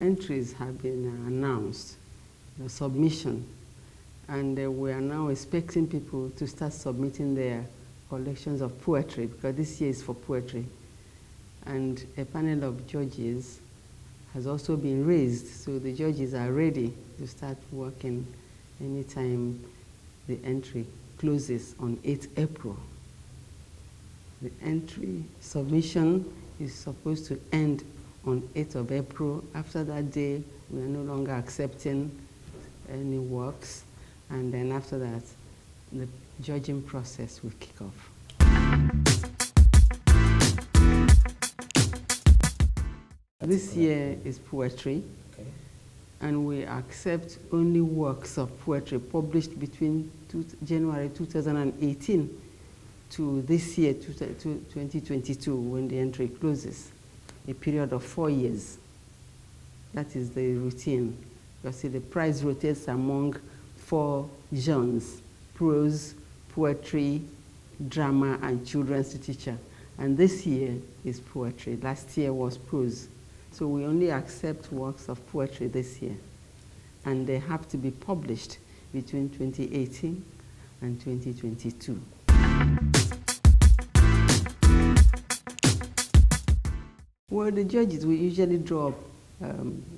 Entries have been announced, the submission, and we are now expecting people to start submitting their collections of poetry, because this year is for poetry. And a panel of judges has also been raised, so the judges are ready to start working anytime the entry closes on 8 April. The entry submission is supposed to end on 8th of April. After that day, we are no longer accepting any works, and then after that, the judging process will kick off. This year is poetry, and we accept only works of poetry published between January 2018 to this year, 2022, when the entry closes. A period of 4 years. That is the routine. You see, the prize rotates among 4 genres: prose, poetry, drama, and children's literature. And this year is poetry. Last year was prose. So we only accept works of poetry this year. And they have to be published between 2018 and 2022. Well, the judges will usually draw up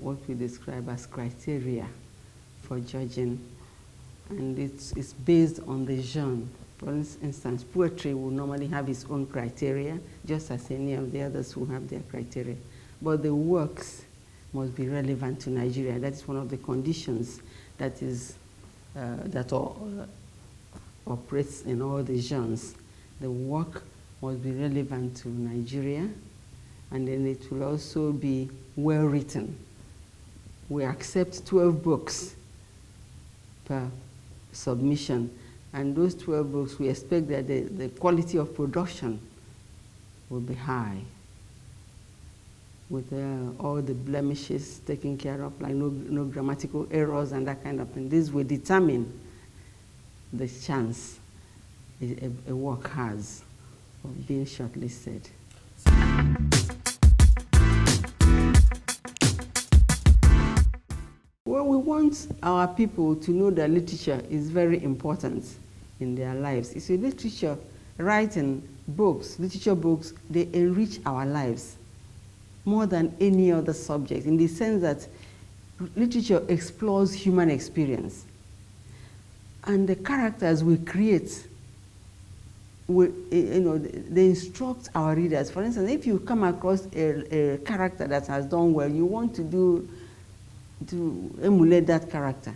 what we describe as criteria for judging, and it's based on the genre. For instance, poetry will normally have its own criteria, just as any of the others who have their criteria. But the works must be relevant to Nigeria. That is one of the conditions that operates in all the genres. The work must be relevant to Nigeria, and then it will also be well written. We accept 12 books per submission, and those 12 books, we expect that the quality of production will be high, with all the blemishes taken care of, like no grammatical errors and that kind of thing. This will determine the chance a work has of being shortlisted. Well, we want our people to know that literature is very important in their lives. You see, literature, writing, books, literature books, they enrich our lives more than any other subject, in the sense that literature explores human experience. And the characters we create, they instruct our readers. For instance, if you come across a character that has done well, you want to emulate that character.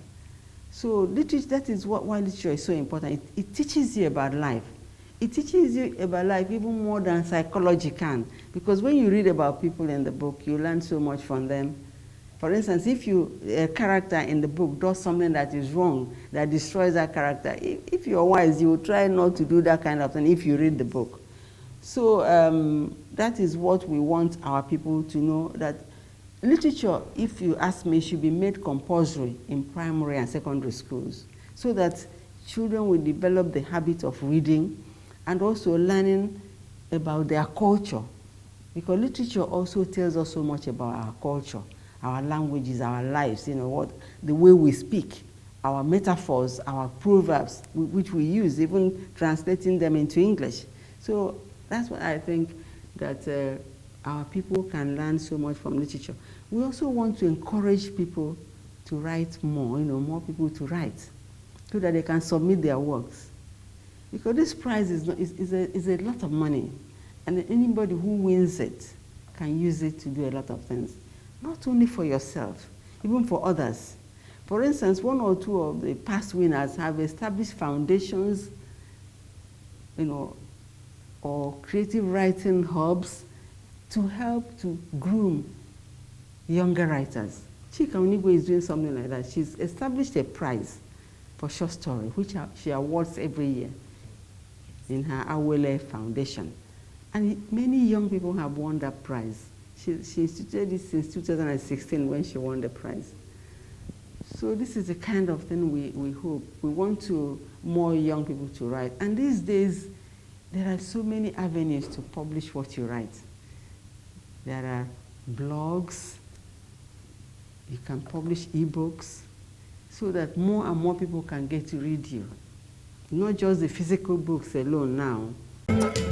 So literature, that is why literature is so important. It teaches you about life. It teaches you about life even more than psychology can, because when you read about people in the book, you learn so much from them. For instance, if a character in the book does something that is wrong, that destroys that character, if you're wise, you will try not to do that kind of thing if you read the book. So that is what we want our people to know, that literature, if you ask me, should be made compulsory in primary and secondary schools, so that children will develop the habit of reading and also learning about their culture. Because literature also tells us so much about our culture, our languages, our lives, the way we speak, our metaphors, our proverbs, which we use, even translating them into English. So that's what I think, that our people can learn so much from literature. We also want to encourage people to write more, more people to write, so that they can submit their works. Because this prize is a lot of money, and anybody who wins it can use it to do a lot of things, not only for yourself, even for others. For instance, 1 or 2 of the past winners have established foundations, or creative writing hubs to help to groom younger writers. Chika Onigwe is doing something like that. She's established a prize for short story, which she awards every year in her Awele Foundation. And many young people have won that prize. She instituted it since 2016 when she won the prize. So this is the kind of thing we hope. We want more young people to write. And these days, there are so many avenues to publish what you write. There are blogs, You can publish e-books so that more and more people can get to read you. Not just the physical books alone now.